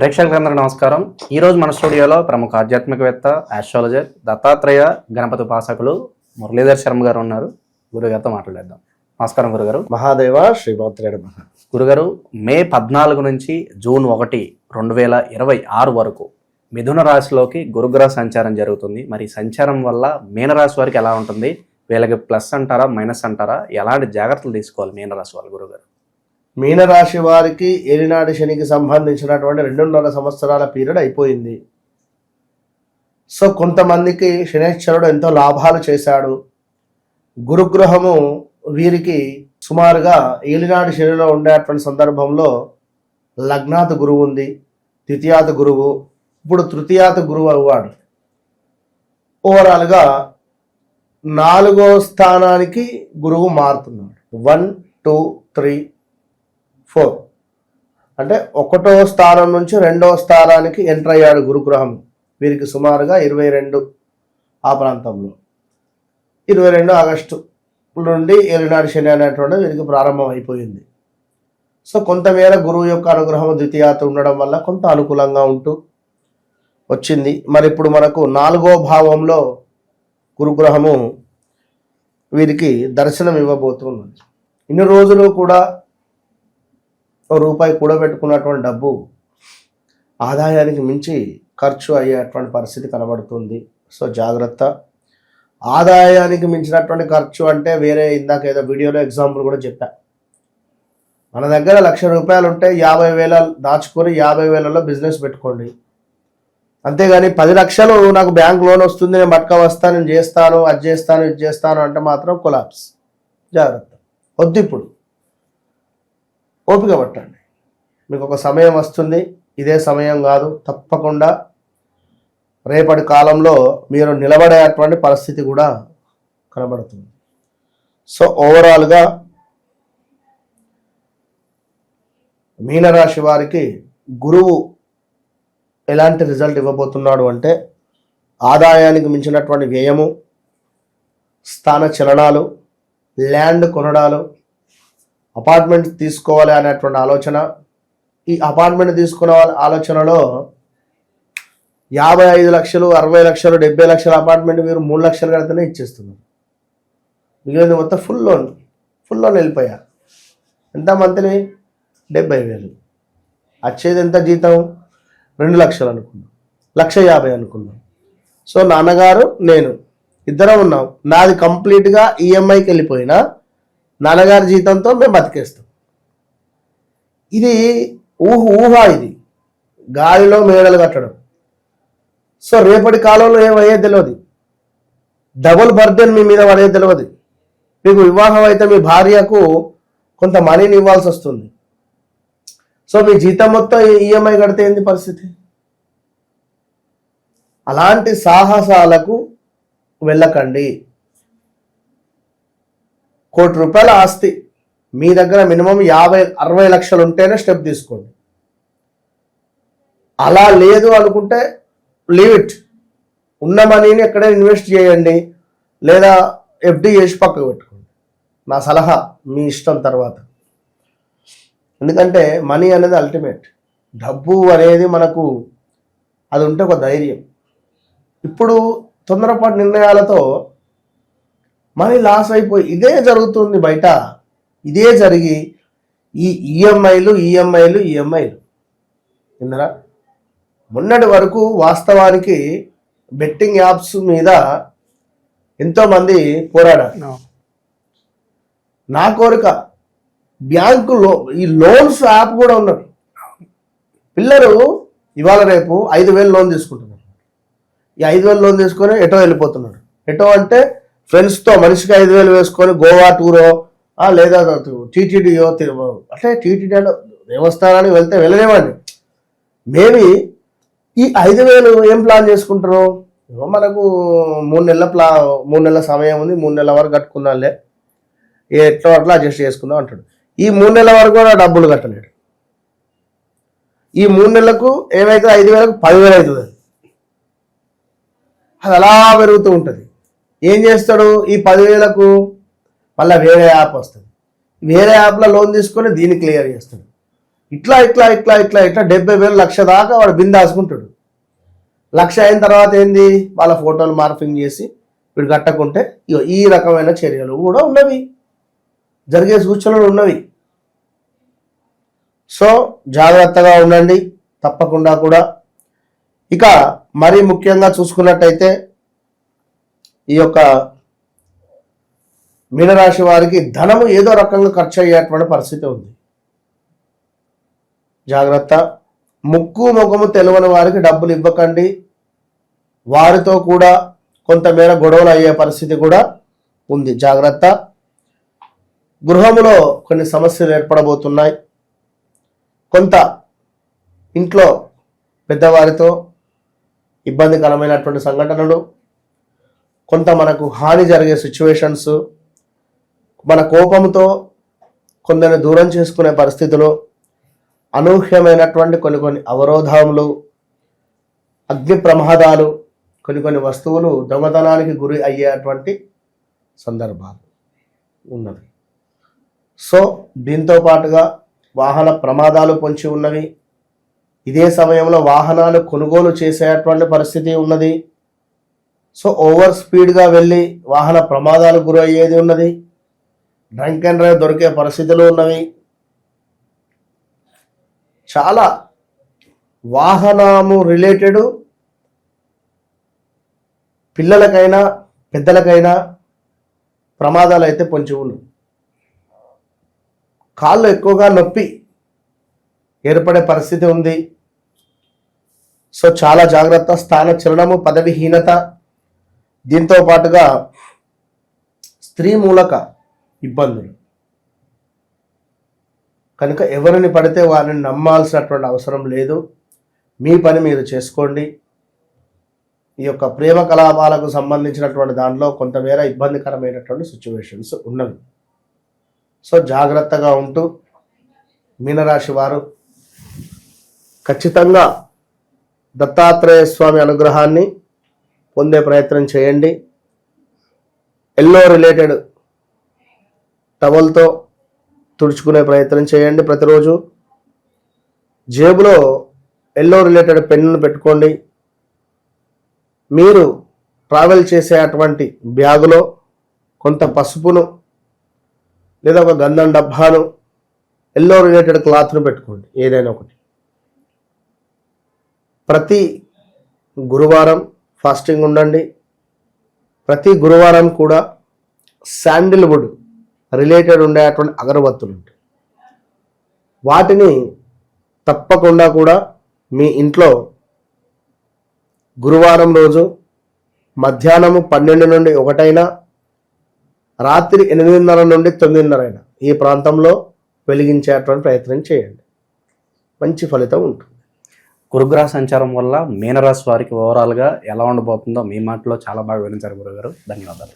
ప్రేక్షకులందరూ నమస్కారం. ఈరోజు మన స్టూడియోలో ప్రముఖ ఆధ్యాత్మికవేత్త, ఆస్ట్రాలజర్, దత్తాత్రేయ గణపతి ఉపాసకులు మురళీధర్ శర్మ గారు ఉన్నారు. గురుగారితో మాట్లాడేద్దాం. నమస్కారం గురుగారు. మహాదేవ శ్రీభద్రేయ నమః. గురుగారు, మే 14 నుంచి జూన్ 1, 2026 వరకు మిథున రాశిలోకి గురుగ్రహ సంచారం జరుగుతుంది. మరి సంచారం వల్ల మీనరాశి వారికి ఎలా ఉంటుంది? వీళ్ళకి ప్లస్ అంటారా, మైనస్ అంటారా? ఎలాంటి జాగ్రత్తలు తీసుకోవాలి మీనరాశి వాళ్ళు గురుగారు? మీనరాశి వారికి ఏలినాటి శనికి సంబంధించినటువంటి 2.5 సంవత్సరాల పీరియడ్ అయిపోయింది. సో కొంతమందికి శనేశ్వరుడు ఎంతో లాభాలు చేశాడు. గురుగ్రహము వీరికి సుమారుగా ఏలినాటి శనిలో ఉండేటువంటి సందర్భంలో లగ్నాత గురువు ఉంది, ద్వితీయాత గురువు, ఇప్పుడు తృతీయాత గురువు అవ్వాడు. ఓవరాల్గా 4వ స్థానానికి గురువు మారుతున్నాడు. 1, 2, 3, 4 అంటే 1వ స్థానం నుంచి 2వ స్థానానికి ఎంటర్ అయ్యాడు గురుగ్రహం. వీరికి సుమారుగా 22 ఆ ప్రాంతంలో 22 ఆగస్టు నుండి ఏలినాటి శని అనేటువంటిది వీరికి ప్రారంభం అయిపోయింది. సో కొంతమేర గురువు యొక్క అనుగ్రహం ద్వితీయాత ఉండడం వల్ల కొంత అనుకూలంగా ఉంటూ వచ్చింది. మరి ఇప్పుడు మనకు 4వ భావంలో గురుగ్రహము వీరికి దర్శనం ఇవ్వబోతున్నది. ఇన్ని రోజులు కూడా రూపాయి కూడబెట్టుకున్నటువంటి డబ్బు ఆదాయానికి మించి ఖర్చు అయ్యేటువంటి పరిస్థితి కనబడుతుంది. సో జాగ్రత్త. ఆదాయానికి మించినటువంటి ఖర్చు అంటే వేరే ఇందాక ఏదో వీడియోలో ఎగ్జాంపుల్ కూడా చెప్పా. మన దగ్గర ₹1,00,000 ఉంటే 50,000 దాచుకొని 50,000లో బిజినెస్ పెట్టుకోండి. అంతేగాని 10 లక్షలు నాకు బ్యాంక్ లోన్ వస్తుంది, నేను పట్టుక వస్తాను, నేను చేస్తాను, అది చేస్తాను, ఇది చేస్తాను అంటే మాత్రం కొలాప్స్. జాగ్రత్త. వద్దు. ఇప్పుడు ఓపిక పట్టండి. మీకు ఒక సమయం వస్తుంది, ఇదే సమయం కాదు. తప్పకుండా రేపటి కాలంలో మీరు నిలబడేటువంటి పరిస్థితి కూడా కనబడుతుంది. సో ఓవరాల్గా మీనరాశి వారికి గురువు ఎలాంటి రిజల్ట్ ఇవ్వబోతున్నాడు అంటే ఆదాయానికి మించినటువంటి వ్యయము, స్థాన చలనాలు, ల్యాండ్ కొనడాలు, అపార్ట్మెంట్ తీసుకోవాలి అనేటువంటి ఆలోచన. ఈ అపార్ట్మెంట్ తీసుకునే ఆలోచనలో 55 లక్షలు, 60 లక్షలు, 70 లక్షల అపార్ట్మెంట్ మీరు 3 లక్షలు కడితేనే ఇచ్చేస్తున్నారు. మిగిలింది మొత్తం ఫుల్ లోన్ వెళ్ళిపోయారు. ఎంత మంత్లీ? 70,000. వచ్చేది ఎంత జీతం? 2 లక్షలు అనుకున్నాం, 1,50,000 అనుకున్నాం. సో నాన్నగారు నేను ఇద్దరం ఉన్నాం. నాది కంప్లీట్గా ఈఎంఐకి వెళ్ళిపోయినా నాన్నగారి జీతంతో మేము బతికేస్తాం. ఇది ఊహ. ఇది గాలిలో మేడలు కట్టడం. సో రేపటి కాలంలో ఏమయ్యేది తెలియదు. డబుల్ బర్డెన్ మీ మీద పడేది తెలియదు. మీకు వివాహం అయితే మీ భార్యకు కొంత మనీని ఇవ్వాల్సి వస్తుంది. సో మీ జీతం మొత్తం ఈఎంఐ కడితే ఏంది పరిస్థితి? అలాంటి సాహసాలకు వెళ్ళకండి. ₹1,00,00,000 ఆస్తి మీ దగ్గర మినిమం 50-60 లక్షలు ఉంటేనే స్టెప్ తీసుకోండి. అలా లేదు అనుకుంటే లీవ్ ఇట్. ఉన్న మనీని ఎక్కడైనా ఇన్వెస్ట్ చేయండి, లేదా ఎఫ్డి చేసి పక్కకు పెట్టుకోండి. నా సలహా, మీ ఇష్టం తర్వాత. ఎందుకంటే మనీ అనేది అల్టిమేట్. డబ్బు అనేది మనకు అది ఉంటే ఒక ధైర్యం. ఇప్పుడు తొందరపాటు నిర్ణయాలతో మనీ లాస్ అయిపోయి ఇదే జరుగుతుంది బయట. ఇదే జరిగి ఈ ఈఎంఐలు విన్నారా? మొన్నటి వరకు వాస్తవానికి బెట్టింగ్ యాప్స్ మీద ఎంతోమంది పోరాడారు. నా కోరిక బ్యాంకులో ఈ లోన్స్ యాప్ కూడా ఉన్నది. పిల్లలు ఇవాళ రేపు 5,000 లోన్ తీసుకుంటున్నారు. ఈ 5,000 లోన్ తీసుకొని ఎటో వెళ్ళిపోతున్నారు. ఎటో అంటే ఫ్రెండ్స్తో మనిషికి 5,000 వేసుకొని గోవా టూరో లేదా టీటీడీయో అంటే టీటీడీ అంటే దేవస్థానానికి వెళ్తే వెళ్ళలేమండి. మేబీ ఈ 5,000 ఏం ప్లాన్ చేసుకుంటారు? మనకు 3 నెలల సమయం ఉంది, 3 నెలల వరకు కట్టుకున్నాలే, ఎట్లా అట్లా అడ్జస్ట్ చేసుకుందాం అంటాడు. ఈ 3 నెలల వరకు కూడా డబ్బులు కట్టలేడు. ఈ 3 నెలలకు ఏమైతే 5,000కు 10,000 అవుతుంది. అది అలా పెరుగుతూ ఉంటుంది. ఏం చేస్తాడు? ఈ 10,000కు మళ్ళీ వేరే యాప్ వస్తుంది. వేరే యాప్లో లోన్ తీసుకొని దీన్ని క్లియర్ చేస్తాడు. ఇట్లా ఇట్లా ఇట్లా ఇట్లా ఇట్లా 70,000 లక్ష దాకా వాడు బిందాసుకుంటాడు. లక్ష అయిన తర్వాత ఏంది, వాళ్ళ ఫోటోలు మార్ఫింగ్ చేసి వీడు కట్టకుంటే ఇగో ఈ రకమైన చర్యలు కూడా ఉన్నవి, జరిగే సూచనలు ఉన్నవి. సో జాగ్రత్తగా ఉండండి తప్పకుండా కూడా. ఇక మరీ ముఖ్యంగా చూసుకున్నట్టయితే ఈ యొక్క మీనరాశి వారికి ధనము ఏదో రకంగా ఖర్చు అయ్యేటువంటి పరిస్థితి ఉంది. జాగ్రత్త. ముక్కు ముఖము తెలియని వారికి డబ్బులు ఇవ్వకండి. వారితో కూడా కొంతమేర గొడవలు అయ్యే పరిస్థితి కూడా ఉంది. జాగ్రత్త. గృహములో కొన్ని సమస్యలు ఏర్పడబోతున్నాయి. కొంత ఇంట్లో పెద్దవారితో ఇబ్బందికరమైనటువంటి సంఘటనలు, కొంత మనకు హాని జరిగే సిచ్యువేషన్స్, మన కోపంతో కొందరిని దూరం చేసుకునే పరిస్థితులు, అనూహ్యమైనటువంటి కొన్ని అవరోధములు, అగ్ని ప్రమాదాలు, కొన్ని వస్తువులు దొంగతనానికి గురి అయ్యేటువంటి సందర్భాలు ఉన్నవి. సో దీంతో పాటుగా వాహన ప్రమాదాలు పొంచి ఉన్నవి. ఇదే సమయంలో వాహనాలు కొనుగోలు చేసేటువంటి పరిస్థితి ఉన్నది. సో ఓవర్ స్పీడ్గా వెళ్ళి వాహన ప్రమాదాలు గురి అయ్యేది ఉన్నది. డ్రంక్ అండ్ డ్రైవ్ దొరికే పరిస్థితులు ఉన్నవి. చాలా వాహనము రిలేటెడ్ పిల్లలకైనా పెద్దలకైనా ప్రమాదాలు అయితే పొంచి ఉన్నాయి. కాళ్ళు ఎక్కువగా నొప్పి ఏర్పడే పరిస్థితి ఉంది. సో చాలా జాగ్రత్త. స్థాన చలనము, పదవిహీనత, దీంతో పాటుగా స్త్రీ మూలక ఇబ్బందులు. కనుక ఎవరిని పడితే వారిని నమ్మాల్సినటువంటి అవసరం లేదు. మీ పని మీరు చేసుకోండి. ఈ యొక్క ప్రేమ కలాపాలకు సంబంధించినటువంటి దానిలో కొంతమేర ఇబ్బందికరమైనటువంటి సిచ్యువేషన్స్ ఉన్నవి. సో జాగ్రత్తగా ఉంటూ మీనరాశి వారు ఖచ్చితంగా దత్తాత్రేయ స్వామి అనుగ్రహాన్ని పొందే ప్రయత్నం చేయండి. ఎల్లో రిలేటెడ్ టవల్తో తుడుచుకునే ప్రయత్నం చేయండి. ప్రతిరోజు జేబులో ఎల్లో రిలేటెడ్ పెన్నును పెట్టుకోండి. మీరు ట్రావెల్ చేసే అటువంటి బ్యాగులో కొంత పసుపును లేదా ఒక గంధం డబ్బాను, ఎల్లో రిలేటెడ్ క్లాత్ను పెట్టుకోండి. ఏదైనా ఒకటి. ప్రతి గురువారం ఫాస్టింగ్ ఉండండి. ప్రతి గురువారం కూడా శాండిల్వుడ్ రిలేటెడ్ ఉండేటువంటి అగరబత్తులు ఉంటాయి. వాటిని తప్పకుండా కూడా మీ ఇంట్లో గురువారం రోజు మధ్యాహ్నము 12 నుండి 1 రాత్రి 8:30 నుండి 9:30 ఈ ప్రాంతంలో వెలిగించేటువంటి ప్రయత్నం చేయండి. మంచి ఫలితం ఉంటుంది. గురుగ్రహ సంచారం వల్ల మీనరాశి వారికి ఓవరాల్గా ఎలా ఉండబోతుందో మీ మాటలో చాలా బాగా వివరించారు గురుగారు. ధన్యవాదాలు.